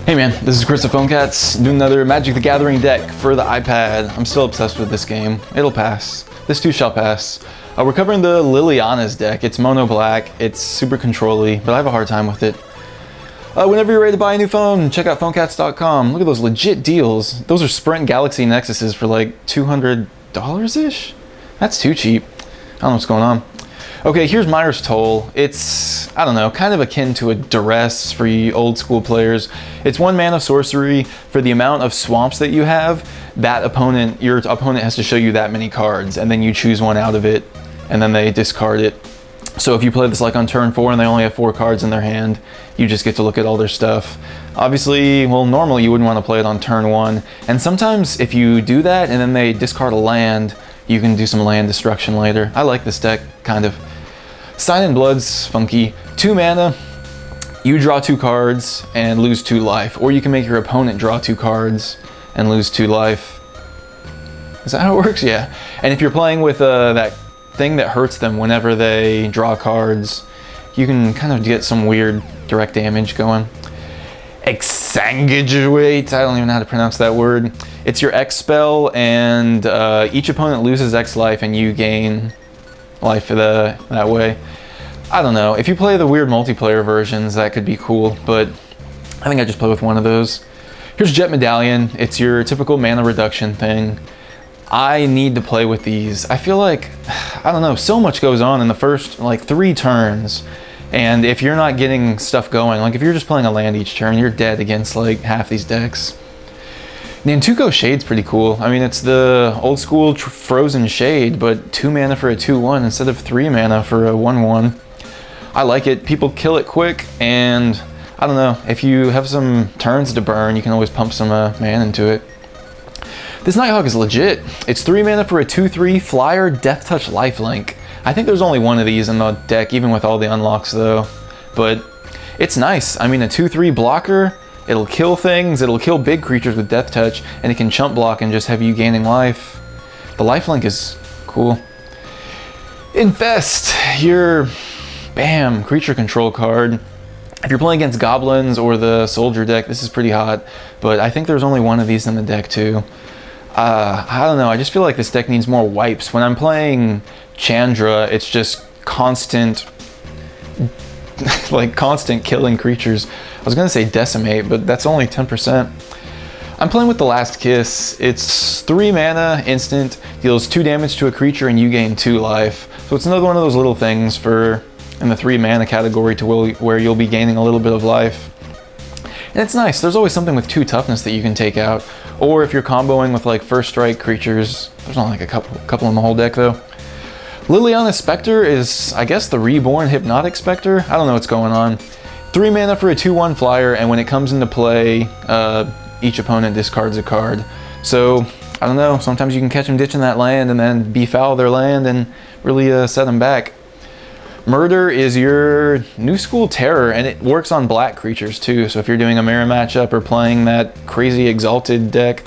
Hey man, this is Chris of PhoneCats doing another Magic the Gathering deck for the iPad. I'm still obsessed with this game. It'll pass. This too shall pass. We're covering the Liliana's deck. It's mono black, it's super control-y, but I have a hard time with it. Whenever you're ready to buy a new phone, check out PhoneCats.com. Look at those legit deals. Those are Sprint Galaxy Nexuses for like $200-ish? That's too cheap. I don't know what's going on. Okay, here's Myers Toll. It's, I don't know, kind of akin to a Duress for you old school players. It's 1 mana sorcery. For the amount of swamps that you have, your opponent has to show you that many cards, and then you choose one out of it, and then they discard it. So if you play this like on turn 4 and they only have 4 cards in their hand, you just get to look at all their stuff. Obviously, well, normally you wouldn't want to play it on turn 1, and sometimes if you do that and then they discard a land, you can do some land destruction later. I like this deck, kind of. Sign in Blood's funky. 2 mana, you draw 2 cards and lose 2 life. Or you can make your opponent draw 2 cards and lose 2 life. Is that how it works? Yeah. And if you're playing with that thing that hurts them whenever they draw cards, you can kind of get some weird direct damage going. Exsanguinate, I don't even know how to pronounce that word. It's your X spell, and each opponent loses X life and you gain life that way. I don't know. If you play the weird multiplayer versions, that could be cool, but I think I just play with one of those. Here's Jet Medallion. It's your typical mana reduction thing. I need to play with these. I feel like, I don't know, so much goes on in the first like 3 turns. And if you're not getting stuff going, like if you're just playing a land each turn, you're dead against like half these decks. Nantuko Shade's pretty cool. I mean, it's the old school Frozen Shade, but 2 mana for a 2/1 instead of 3 mana for a 1/1. I like it. People kill it quick, and I don't know, if you have some turns to burn, you can always pump some mana into it. This Nighthawk is legit. It's 3 mana for a 2/3 flyer Death Touch Lifelink. I think there's only one of these in the deck, even with all the unlocks though. But it's nice. I mean, a 2/3 blocker, it'll kill things, it'll kill big creatures with Death Touch, and it can chump block and just have you gaining life. The lifelink is cool. Infest, your bam, creature control card. If you're playing against goblins or the soldier deck, this is pretty hot, but I think there's only one of these in the deck too. I don't know, I just feel like this deck needs more wipes. When I'm playing Chandra, it's just constant, like constant killing creatures. I was gonna say decimate, but that's only 10%. I'm playing with the Last Kiss. It's 3 mana, instant, deals 2 damage to a creature and you gain 2 life. So it's another one of those little things for in the 3 mana category to where you'll be gaining a little bit of life. And it's nice, there's always something with 2 toughness that you can take out. Or if you're comboing with like first strike creatures, there's only like a couple in the whole deck though. Liliana Spectre is, I guess, the reborn Hypnotic Spectre. I don't know what's going on. 3 mana for a 2/1 flyer, and when it comes into play, each opponent discards a card. So, I don't know, sometimes you can catch them ditching that land and then befoul their land and really set them back. Murder is your new school terror, and it works on black creatures too. So if you're doing a mirror matchup or playing that crazy exalted deck,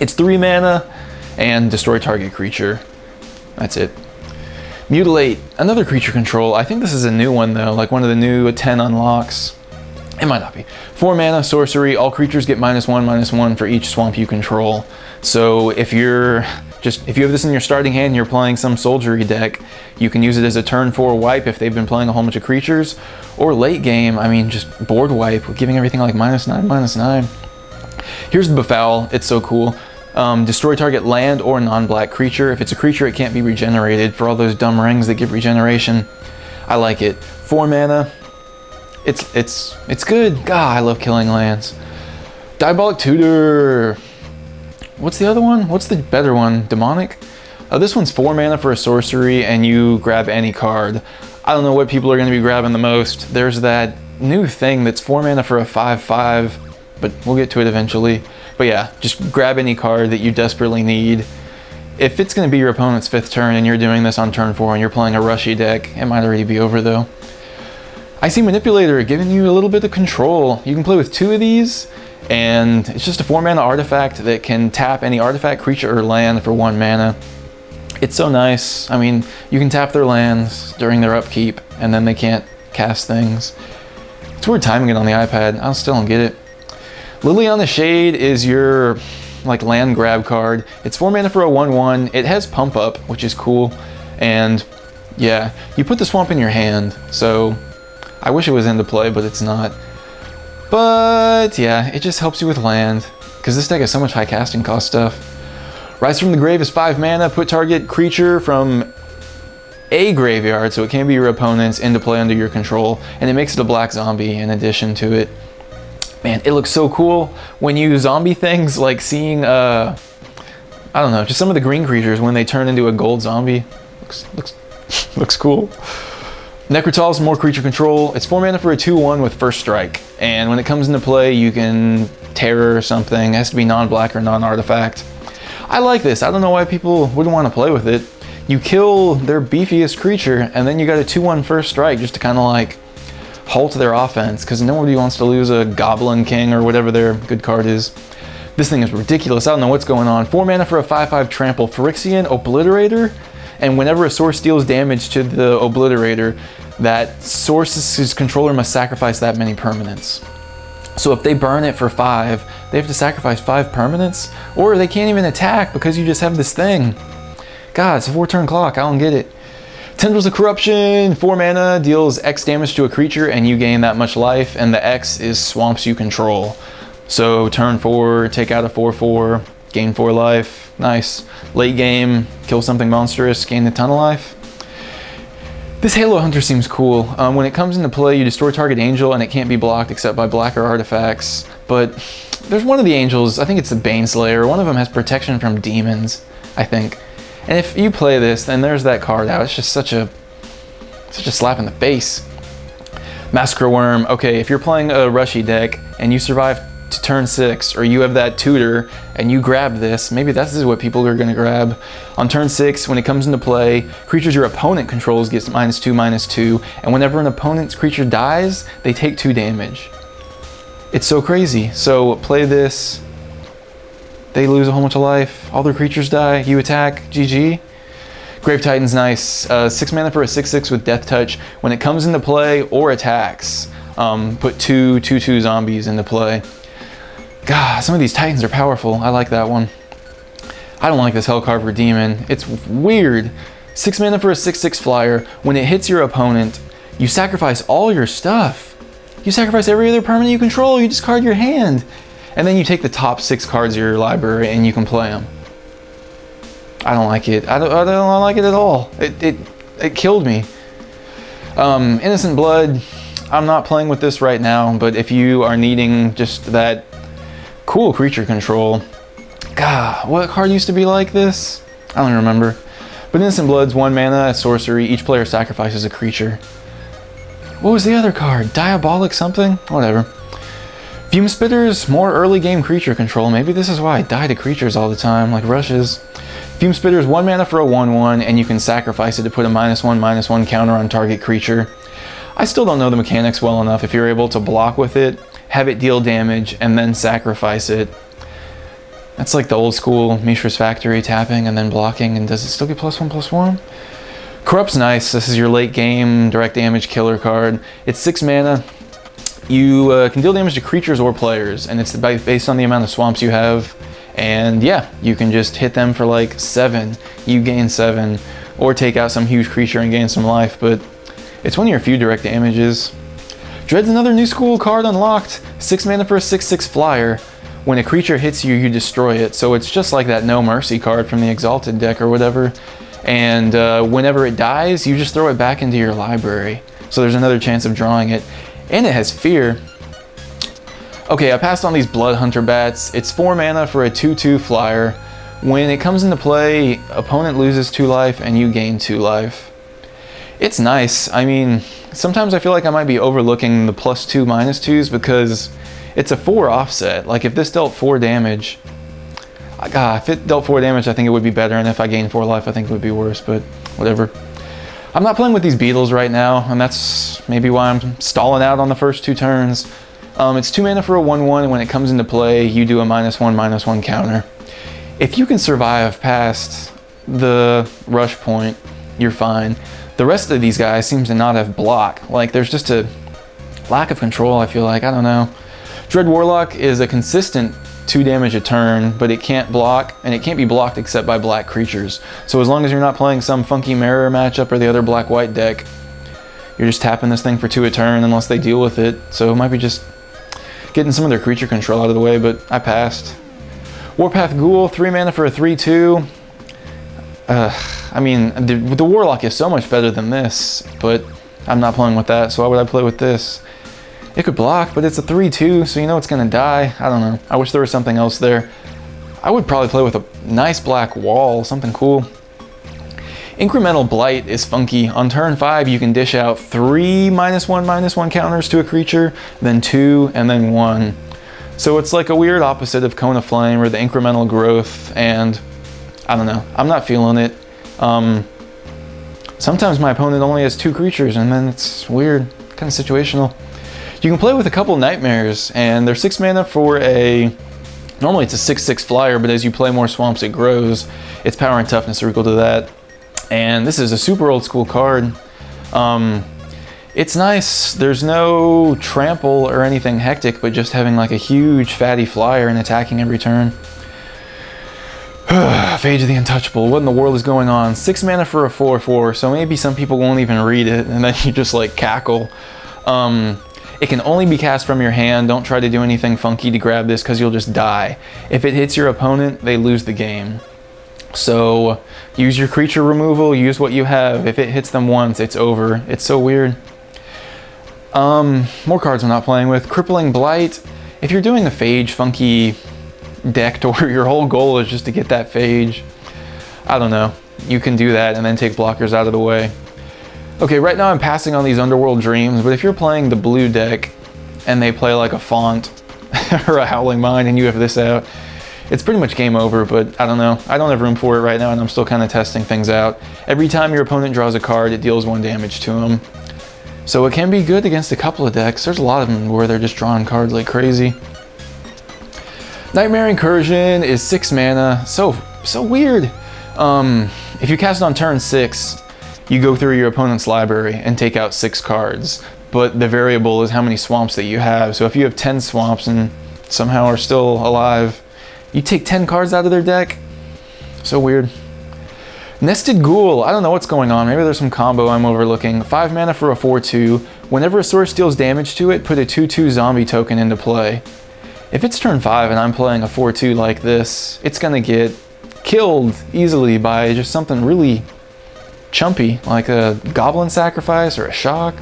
it's 3 mana and destroy target creature. That's it. Mutilate, another creature control. I think this is a new one though, like one of the new 10 unlocks. It might not be. 4 mana, sorcery, all creatures get -1/-1 for each swamp you control. So if you have this in your starting hand and you're playing some soldiery deck, you can use it as a turn 4 wipe if they've been playing a whole bunch of creatures. Or late game, I mean, just board wipe, giving everything like -9/-9. Here's Befoul, it's so cool. Destroy target land or non-black creature. If it's a creature, it can't be regenerated for all those dumb rings that give regeneration. I like it. 4 mana. It's good. God, I love killing lands. Diabolic Tutor. What's the other one? What's the better one? Demonic? This one's 4 mana for a sorcery and you grab any card. I don't know what people are going to be grabbing the most. There's that new thing that's 4 mana for a 5/5, but we'll get to it eventually. But yeah, just grab any card that you desperately need. If it's going to be your opponent's 5th turn and you're doing this on turn 4 and you're playing a rushy deck, it might already be over though. I see Manipulator giving you a little bit of control. You can play with 2 of these, and it's just a 4 mana artifact that can tap any artifact, creature, or land for 1 mana. It's so nice. I mean, you can tap their lands during their upkeep, and then they can't cast things. It's weird timing it on the iPad. I still don't get it. Liliana Shade is your like land grab card. It's 4 mana for a 1/1. It has pump up, which is cool. And yeah, you put the swamp in your hand, so I wish it was into play, but it's not. But yeah, it just helps you with land, because this deck has so much high casting cost stuff. Rise from the Grave is 5 mana. Put target creature from a graveyard, so it can be your opponent's, into play under your control, and it makes it a black zombie in addition to it. Man, it looks so cool when you zombie things, like seeing, I don't know, just some of the green creatures when they turn into a gold zombie. Looks cool. Necrotal is more creature control. It's 4 mana for a 2/1 with first strike. And when it comes into play, you can terror something. It has to be non-black or non-artifact. I like this. I don't know why people wouldn't want to play with it. You kill their beefiest creature, and then you got a 2/1 first strike just to kind of like halt their offense, because nobody wants to lose a Goblin King or whatever their good card is. This thing is ridiculous. I don't know what's going on. 4 mana for a 5/5 trample. Phyrexian Obliterator, and whenever a source deals damage to the Obliterator, that source's controller must sacrifice that many permanents. So if they burn it for 5, they have to sacrifice 5 permanents, or they can't even attack because you just have this thing. God, it's a 4-turn clock. I don't get it. Tendrils of Corruption, 4 mana, deals X damage to a creature and you gain that much life, and the X is swamps you control. So turn 4, take out a 4/4, gain 4 life. Nice. Late game, kill something monstrous, gain a ton of life. This Halo Hunter seems cool. When it comes into play, you destroy target angel and it can't be blocked except by blacker artifacts. But there's one of the angels, I think it's the Baneslayer, one of them has protection from demons, I think. And if you play this, then there's that card out. It's just such a slap in the face. Massacre Worm. Okay, if you're playing a rushy deck and you survive to turn 6, or you have that tutor and you grab this, maybe this is what people are gonna grab. On turn 6, when it comes into play, creatures your opponent controls gets -2/-2, and whenever an opponent's creature dies, they take 2 damage. It's so crazy. So play this. They lose a whole bunch of life. All their creatures die. You attack. GG. Grave Titan's nice. 6 mana for a 6/6 with Death Touch. When it comes into play or attacks, put 2/2 zombies into play. God, some of these Titans are powerful. I like that one. I don't like this Hellcarver Demon. It's weird. 6 mana for a 6/6 flyer. When it hits your opponent, you sacrifice all your stuff. You sacrifice every other permanent you control. You discard your hand. And then you take the top 6 cards of your library and you can play them. I don't like it. I don't like it at all. It killed me. Innocent Blood. I'm not playing with this right now, but if you are needing just that cool creature control. God, what card used to be like this? I don't even remember. But Innocent Blood's 1 mana, a sorcery. Each player sacrifices a creature. What was the other card? Diabolic something? Whatever. Fume Spitters, more early game creature control. Maybe this is why I die to creatures all the time, like rushes. Fume Spitters, 1 mana for a 1/1, and you can sacrifice it to put a -1/-1 counter on target creature. I still don't know the mechanics well enough. If you're able to block with it, have it deal damage, and then sacrifice it. That's like the old school Mishra's Factory, tapping and then blocking, and does it still get +1/+1? Corrupt's nice. This is your late game direct damage killer card. It's 6 mana. You can deal damage to creatures or players, and it's based on the amount of swamps you have. And yeah, you can just hit them for like 7. You gain 7, or take out some huge creature and gain some life, but it's one of your few direct damages. Dread's another new school card unlocked. 6 mana for a 6/6 flyer. When a creature hits you, you destroy it. So it's just like that No Mercy card from the Exalted deck or whatever. And whenever it dies, you just throw it back into your library. So there's another chance of drawing it. And it has Fear. Okay, I passed on these Blood Hunter Bats. It's 4 mana for a 2/2 flyer. When it comes into play, opponent loses 2 life and you gain 2 life. It's nice. I mean, sometimes I feel like I might be overlooking the +2/-2s because it's a 4 offset. Like if this dealt 4 damage, God, if it dealt 4 damage, I think it would be better. And if I gained 4 life, I think it would be worse, but whatever. I'm not playing with these beetles right now, and that's maybe why I'm stalling out on the first 2 turns. It's 2 mana for a 1/1, and when it comes into play, you do a -1/-1 counter. If you can survive past the rush point, you're fine. The rest of these guys seem to not have block. Like, there's just a lack of control, I feel like. I don't know. Dread Warlock is a consistent 2 damage a turn, but it can't block, and it can't be blocked except by black creatures. So as long as you're not playing some funky mirror matchup or the other black-white deck, you're just tapping this thing for 2 a turn unless they deal with it. So it might be just getting some of their creature control out of the way, but I passed. Warpath Ghoul, 3 mana for a 3/2. I mean, the Warlock is so much better than this, but I'm not playing with that, so why would I play with this? It could block, but it's a 3/2, so you know it's gonna die. I don't know. I wish there was something else there. I would probably play with a nice black wall, something cool. Incremental Blight is funky. On turn 5, you can dish out 3 -1/-1 counters to a creature, then 2, and then 1. So it's like a weird opposite of Cone of Flame or the incremental growth, and I don't know. I'm not feeling it. Sometimes my opponent only has 2 creatures, and then it's weird, kind of situational. You can play with a couple Nightmares, and they're 6 mana for a... Normally it's a 6/6 flyer, but as you play more swamps, it grows. Its power and toughness are equal to that. And this is a super old school card. It's nice. There's no trample or anything hectic, but just having like a huge fatty flyer and attacking every turn. Phage of the Untouchable. What in the world is going on? 6 mana for a 4/4, so maybe some people won't even read it, and then you just like cackle. It can only be cast from your hand. Don't try to do anything funky to grab this because you'll just die. If it hits your opponent, they lose the game. So use your creature removal, use what you have. If it hits them once, it's over. It's so weird. More cards I'm not playing with. Crippling Blight. If you're doing a Phage funky deck to where your whole goal is just to get that Phage, I don't know. You can do that and then take blockers out of the way. Okay, right now I'm passing on these Underworld Dreams, but if you're playing the blue deck and they play like a Font or a Howling Mine and you have this out, it's pretty much game over, but I don't know. I don't have room for it right now, and I'm still kind of testing things out. Every time your opponent draws a card, it deals 1 damage to them. So it can be good against a couple of decks. There's a lot of them where they're just drawing cards like crazy. Nightmare Incursion is 6 mana. So weird. If you cast it on turn 6, you go through your opponent's library and take out 6 cards. But the variable is how many swamps that you have. So if you have 10 swamps and somehow are still alive, you take 10 cards out of their deck. So weird. Nested Ghoul. I don't know what's going on. Maybe there's some combo I'm overlooking. 5 mana for a 4/2. Whenever a source deals damage to it, put a 2/2 zombie token into play. If it's turn 5 and I'm playing a 4/2 like this, it's gonna get killed easily by just something really chumpy, like a Goblin Sacrifice or a Shock.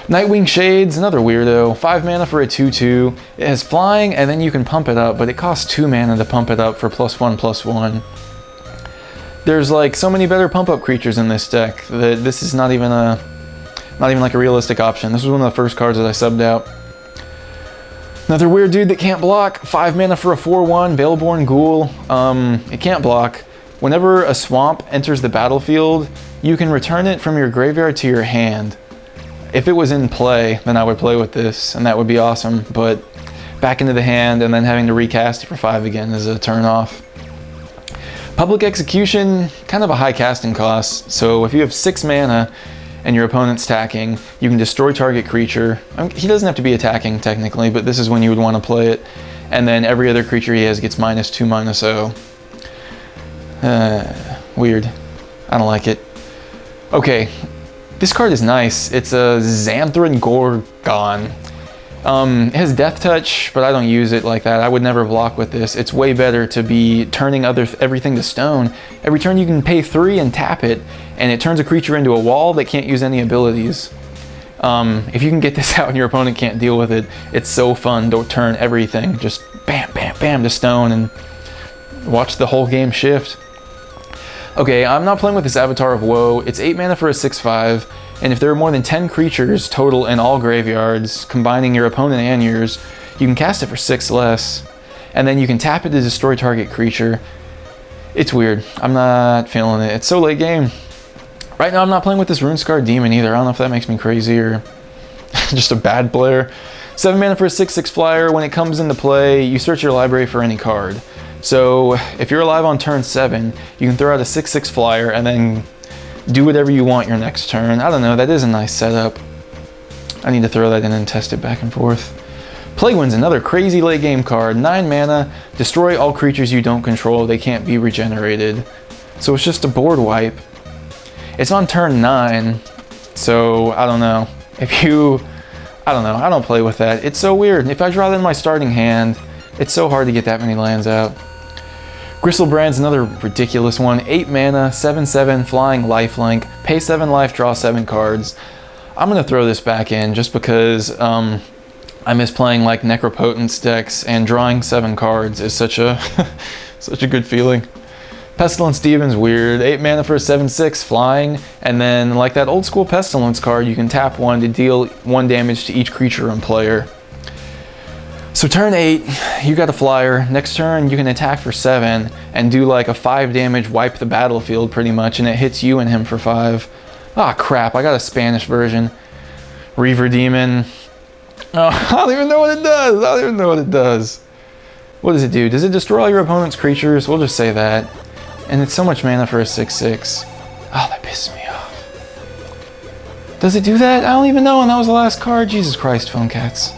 Nightwing Shades, another weirdo. 5 mana for a 2/2. It has flying and then you can pump it up, but it costs 2 mana to pump it up for +1/+1. There's like so many better pump up creatures in this deck that this is not even like a realistic option. This was one of the first cards that I subbed out. Another weird dude that can't block. 5 mana for a 4/1, Veilborn Ghoul. It can't block. Whenever a swamp enters the battlefield, you can return it from your graveyard to your hand. If it was in play, then I would play with this, and that would be awesome, but back into the hand and then having to recast it for 5 again is a turn off. Public Execution, kind of a high casting cost, so if you have 6 mana and your opponent's attacking, you can destroy target creature. He doesn't have to be attacking technically, but this is when you would want to play it, and then every other creature he has gets -2/-0. Weird. I don't like it. Okay, this card is nice. It's a Xanthran Gorgon. It has Death Touch, but I don't use it like that. I would never block with this. It's way better to be turning everything to stone. Every turn you can pay 3 and tap it, and it turns a creature into a wall that can't use any abilities. If you can get this out and your opponent can't deal with it, it's so fun to turn everything just bam, bam, bam to stone and watch the whole game shift. Okay, I'm not playing with this Avatar of Woe. It's 8 mana for a 6/5, and if there are more than 10 creatures total in all graveyards, combining your opponent and yours, you can cast it for 6 less, and then you can tap it to destroy target creature. It's weird. I'm not feeling it. It's so late game. Right now I'm not playing with this Runescarred Demon either. I don't know if that makes me crazy or just a bad player. 7 mana for a 6/6 flyer. When it comes into play, you search your library for any card. So if you're alive on turn 7, you can throw out a 6/6 flyer and then do whatever you want your next turn. I don't know, that is a nice setup. I need to throw that in and test it back and forth. Plague Wind's another crazy late game card. 9 mana, destroy all creatures you don't control. They can't be regenerated. So it's just a board wipe. It's on turn 9, so I don't know. I don't know, I don't play with that. It's so weird. If I draw that in my starting hand, it's so hard to get that many lands out. Gristlebrand's another ridiculous one. 8 mana, 7/7, flying, lifelink. Pay 7 life, draw 7 cards. I'm gonna throw this back in just because I miss playing like Necropotence decks, and drawing 7 cards is such a such a good feeling. Pestilence Demon's weird. 8 mana for a 7/6 flying, and then like that old school Pestilence card, you can tap 1 to deal 1 damage to each creature and player. So turn 8, you got a flyer. Next turn, you can attack for 7 and do like a 5 damage wipe the battlefield pretty much, and it hits you and him for 5. Ah, crap, I got a Spanish version. Reaver Demon. Oh, I don't even know what it does. I don't even know what it does. What does it do? Does it destroy your opponent's creatures? We'll just say that. And it's so much mana for a 6/6. Oh, that pisses me off. Does it do that? I don't even know, and that was the last card. Jesus Christ, PhoneCats.